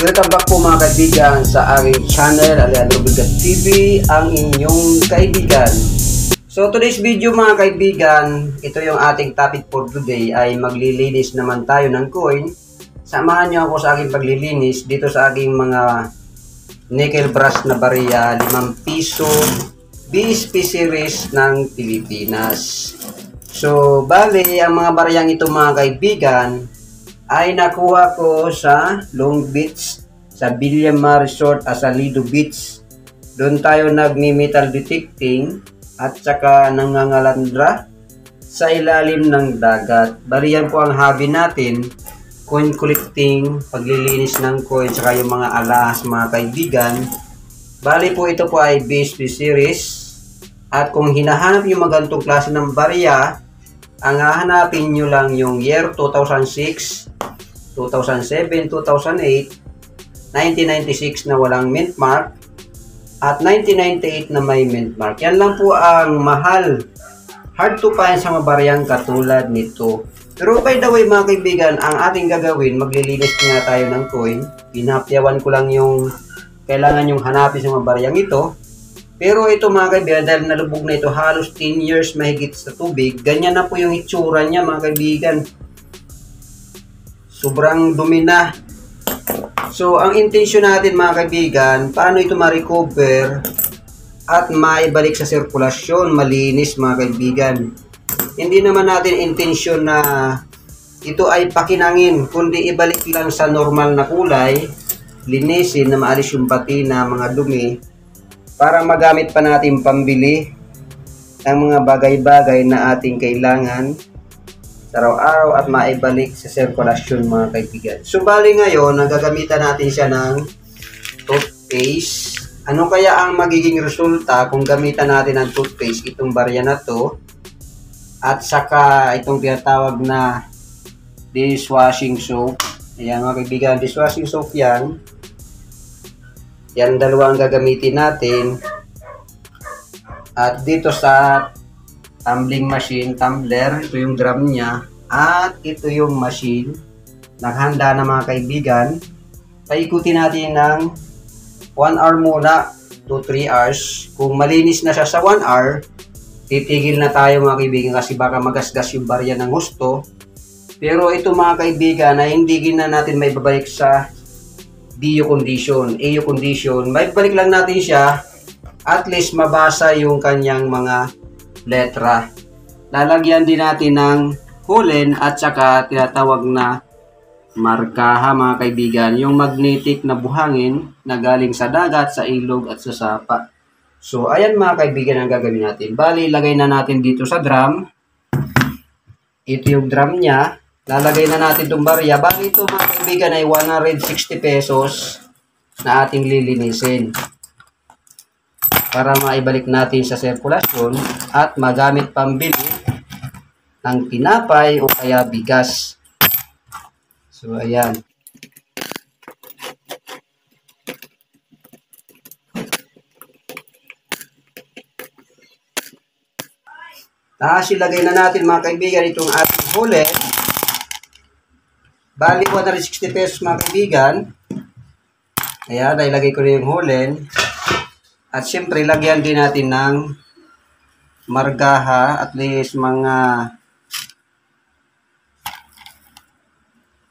Welcome back po mga kaibigan sa aking channel, Alejandro Bigat TV, ang inyong kaibigan. So today's video mga kaibigan, ito yung ating topic for today ay maglilinis naman tayo ng coin. Samahan niyo ako sa aking paglilinis dito sa aking mga nickel brass na barya, 5 piso BSP series ng Pilipinas. So bali, ang mga baryang ito mga kaibigan ay nakuha ko sa Long Beach, sa Villamar Resort sa Lido Beach. Doon tayo nagmi-metal detecting at saka nangangalandra sa ilalim ng dagat. Bali yan po ang hobby natin, coin collecting, paglilinis ng coin, saka yung mga alahas mga kaibigan. Bali po ito po ay BSP series. At kung hinahanap yung mga ganitong klase ng barya, ang hahanapin nyo lang yung year 2006, 2007, 2008, 1996 na walang mint mark, at 1998 na may mint mark. Yan lang po ang mahal. Hard to find sa mga baryang katulad nito. Pero by the way mga kaibigan, ang ating gagawin, maglilinis nga tayo ng coin. Pinapyawan ko lang yung kailangan yung hanapin sa mga baryang ito. Pero ito mga kaibigan, dahil nalubog na ito halos 10 years mahigit sa tubig, ganyan na po yung itsura niya mga kaibigan. Sobrang dumi na. So, ang intensyon natin mga kaibigan, paano ito ma-recover at maibalik sa sirkulasyon, malinis mga kaibigan. Hindi naman natin intensyon na ito ay pakinangin, kundi ibalik lang sa normal na kulay, linisin na maalis yung pati na mga dumi, para magamit pa natin pambili ng mga bagay-bagay na ating kailangan sa araw-araw at maibalik sa sirkulasyon mga kaibigan. So bali ngayon, nagagamitan natin siya ng toothpaste. Ano kaya ang magiging resulta kung gamitan natin ng toothpaste itong barya na to at saka itong tinatawag na dishwashing soap. Ayan mga kaibigan, dishwashing soap yan. Yan dalawa ang gagamitin natin. At dito sa tumbling machine, tumbler, ito yung drum niya. At ito yung machine. Naghanda na mga kaibigan. Paikutin natin ng 1 hour muna to 3 hours. Kung malinis na siya sa 1 hour, titigil na tayo mga kaibigan kasi baka magasgas yung barya ng husto. Pero ito mga kaibigan na hindi na natin may babalik sa DO condition, AO condition. May balik lang natin siya, at least mabasa yung kanyang mga letra. Lalagyan din natin ng hulen at saka tinatawag na markaha mga kaibigan, yung magnetic na buhangin na galing sa dagat, sa ilog at sa sapa. So ayan mga kaibigan ang gagawin natin. Bali, lagay na natin dito sa drum. Ito yung drum niya. Lalagay na natin itong barya. Bali ito mga kaibigan ay 160 pesos na ating lilinisin para maibalik natin sa sirkulasyon at magamit pambili ng tinapay o kaya bigas. So ayan. Tapos ilagay na natin mga kaibigan itong ating huli. Bali 160 pesos mga kaibigan. Ayan, ilagay ko na yung hulen. At syempre, lagyan din natin ng margaha, at least mga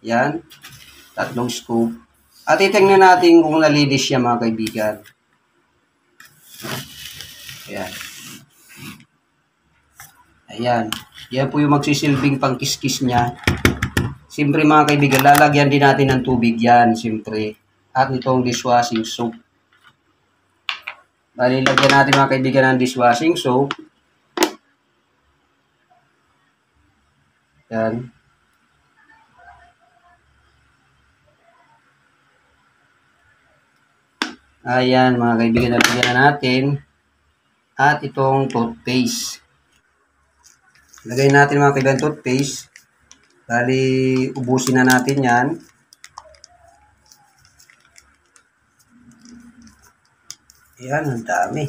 yan, 3 scoop. At itingnan natin kung nalinis siya mga kaibigan. Ayan. Ayan. Yan po yung magsisilbing pangkiskis niya. Siyempre mga kaibigan, lalagyan din natin ng tubig yan, siyempre. At itong dishwashing soap. Bali, lagyan natin mga kaibigan ng dishwashing soap. Yan. Ayan mga kaibigan, lagyan na natin. At itong toothpaste. Lagay natin mga kaibigan toothpaste. Bali, ubusin na natin yan. Ayan, ang dami.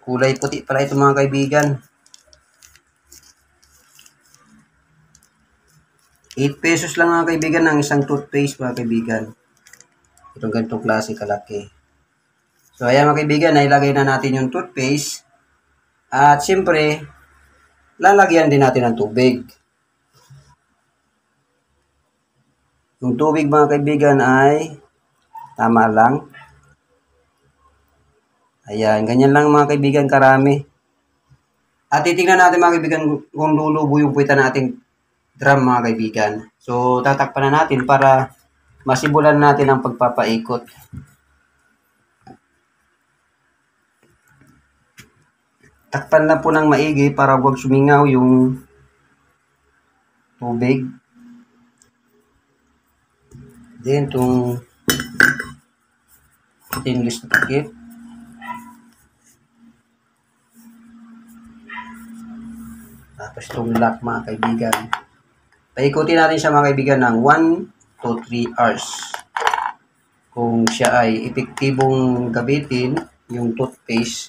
Kulay puti pala ito mga kaibigan. 8 pesos lang mga kaibigan ng isang toothpaste mga kaibigan. Itong ganitong klase kalaki. So, ayan mga kaibigan, nailagay na natin yung toothpaste. At siyempre, lalagyan din natin ng tubig. Yung tubig mga kaibigan ay tama lang. Ayan, ganyan lang mga kaibigan karami. At titingnan natin mga kaibigan kung lulubo yung puwita nating drum mga kaibigan. So, tatakpan na natin para masimulan natin ang pagpapaikot. Takpan na po ng maigi para huwag sumingaw yung tubig. Then, itong stainless na takip. Tapos itong lock mga kaibigan. Paikutin natin siya mga kaibigan ng 1 to 3 hours. Kung siya ay epektibong gamitin, yung toothpaste,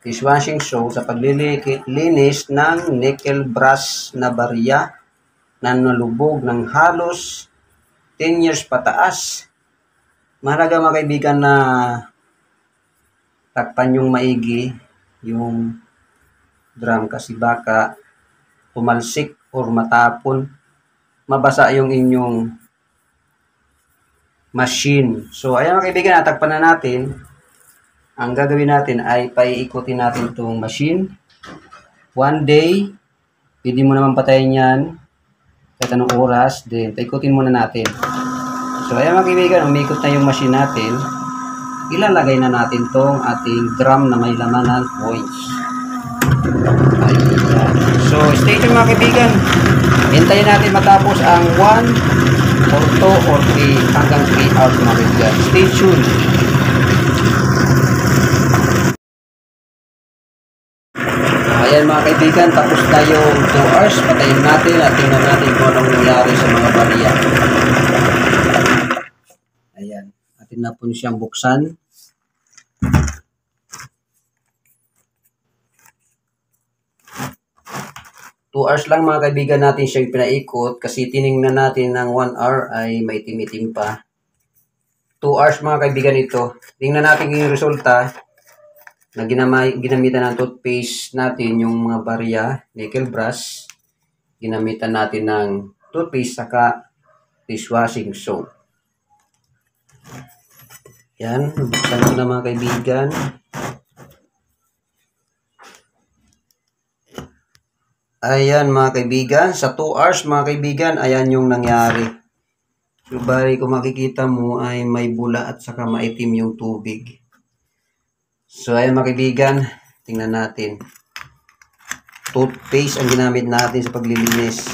dishwashing soap sa paglilinis ng nickel brass na barya na nalubog ng halos 10 years pataas. Mahalaga mga kaibigan na takpan yung maigi yung drum kasi baka tumalsik or matapon, mabasa yung inyong machine. So, ayan mga kaibigan, natakpan na natin. Ang gagawin natin ay paiikutin natin itong machine. 1 day, pwede mo naman patayin yan kahit anong oras. Then, paikutin muna natin. So, ayan mga kaibigan, umikot na yung machine natin. Ilalagay na natin tong ating drum na may laman ng coins. Ayan. So, stay tuned mga kaibigan. Hintayin natin matapos ang 1 or 2 or 3 hanggang 3 hours mga kaibigan. Stay tuned. Ayan mga kaibigan, tapos na yung 2 hours. Patayin natin at tingnan natin kung anong nangyari sa mga barya. Ayan, atin na po siyang buksan. 2 hours lang mga kaibigan natin siyang pinaikot kasi tiningnan natin ng 1 hour ay may timitim pa. 2 hours mga kaibigan ito. Tingnan natin yung resulta na ginamitan ng toothpaste natin yung mga barya, nickel brass. Ginamitan natin ng toothpaste saka dishwashing soap. Yan, buksan ko na mga kaibigan. Ayan mga kaibigan, sa 2 hours mga kaibigan, ayan yung nangyari. So bali kung makikita mo ay may bula at saka maitim yung tubig. So ayan mga kaibigan, tingnan natin. Toothpaste ang ginamit natin sa paglilinis.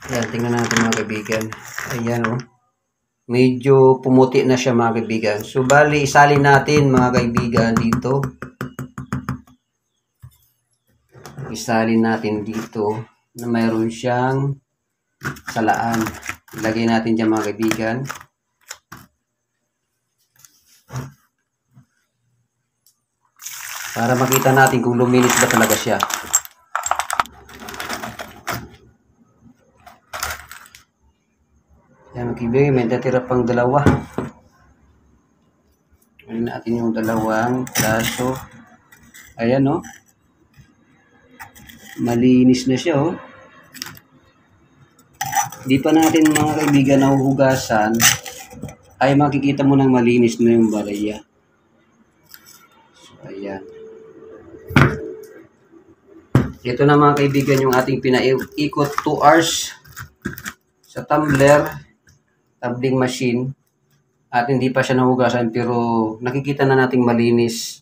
Ayan, tingnan natin mga kaibigan. Ayan o. Medyo pumuti na siya mga kaibigan. So bali isalin natin mga kaibigan dito. Isalin natin dito na mayroon siyang salaan. Ilagay natin dyan mga kaibigan. Para makita natin kung luminis ba talaga siya. Yan mga kaibigan, may natira pang dalawa. Ano natin yung dalawang kaso. Ayan o. Malinis na siya oh. Di pa natin mga kaibigan nahuhugasan ay makikita mo nang malinis na yung barya. So ayan. Ito na mga kaibigan yung ating pinaikot 2 hours sa tumbling machine at hindi pa siya nahugasan pero nakikita na nating malinis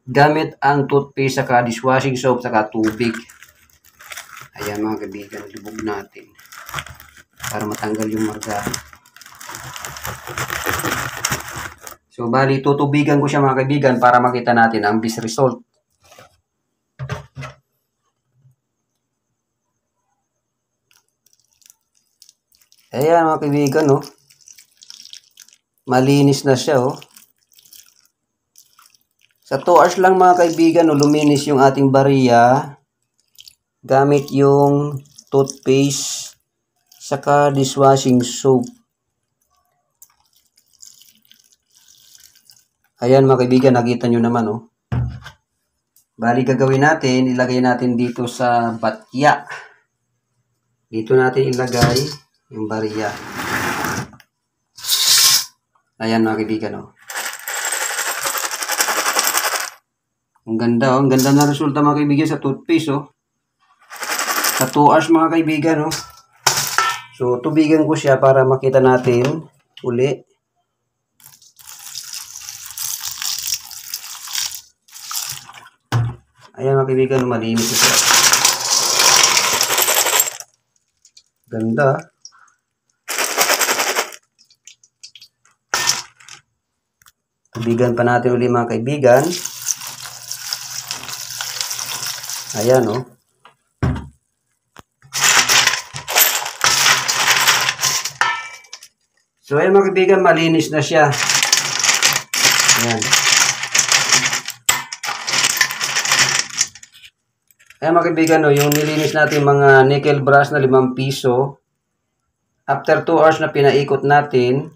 gamit ang toothpaste saka dishwashing soap saka tubig. Ayan mga kaibigan, lubog natin para matanggal yung marga. So bali tutubigan ko siya mga kaibigan para makita natin ang best result. Ayan mga kaibigan oh. Malinis na siya oh. Sa 2 hours lang mga kaibigan, luminis yung ating barya gamit yung toothpaste saka dishwashing soap. Ayan mga kaibigan, nakita nyo naman oh. Bali gagawin natin, ilagay natin dito sa batya. Dito natin ilagay yung barya. Ayan mga kaibigan oh. Ang ganda oh, ang ganda na resulta mga kaibigan sa toothpaste oh. Sa 2 hours mga kaibigan oh. So tubigan ko siya para makita natin uli. Ayan mga kaibigan, malinis ito. Ganda. Tubigan pa natin ulit mga kaibigan. Ayan o. So ayan mga kaibigan, malinis na siya. Ayan. Ayan mga kaibigan, no, yung nilinis natin mga nickel brass na 5 piso. After 2 hours na pinaikot natin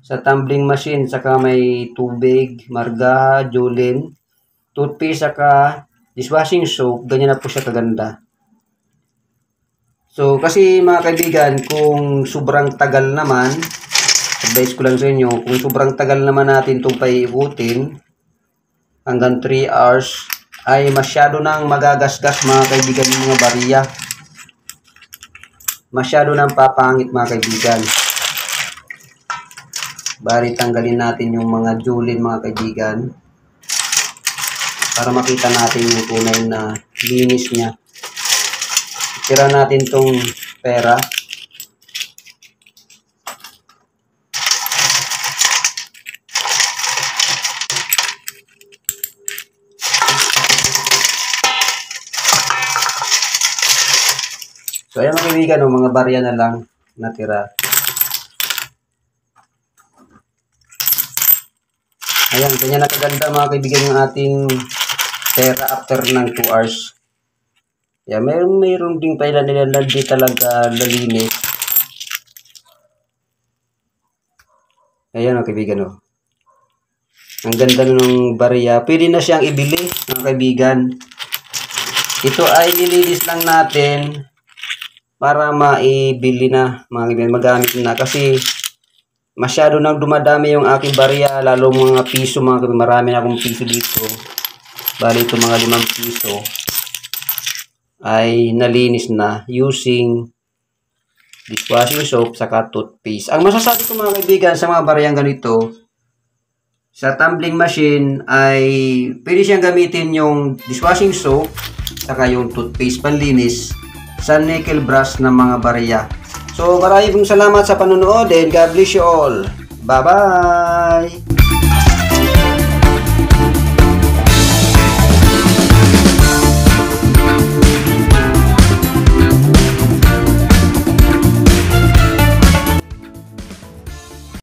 sa tumbling machine, saka may tubig, marga, Julin, toothpaste, saka dishwashing soap, ganyan na po siya kaganda. So kasi mga kaibigan, kung sobrang tagal naman, advice ko lang sa inyo, kung sobrang tagal naman natin itong paiikutin, hanggang 3 hours, ay masyado nang magagasgas mga kaibigan yung mga barya. Masyado nang papangit mga kaibigan. Bari tanggalin natin yung mga Julin mga kaibigan. Para makita natin yung tunay na linis niya. Tira natin tong pera. So ayan mga kaibigan, oh, mga barya na lang natira. Ayan, ganyan na kaganda mga kaibigan yung ating pera after ng 2 hours. Ayan, mayroon ding pailan nila na di talaga nalinis. Ayan mga kaibigan, oh. Ang ganda ng barya. Pwede na siyang ibili mga kaibigan. Ito ay nilinis lang natin para maibili na mga kaibigan, magamit na, kasi masyado nang dumadami yung aking barya, lalo mga piso mga kaibigan, marami na akong piso dito. Bali ito mga 5 piso ay nalinis na using dishwashing soap saka toothpaste. Ang masasabi ko mga kaibigan sa mga baryang ganito, sa tumbling machine ay pwede siyang gamitin yung dishwashing soap saka yung toothpaste panlinis sa nickel brass ng mga barya. So maraming salamat sa panonood and God bless you all. Bye bye!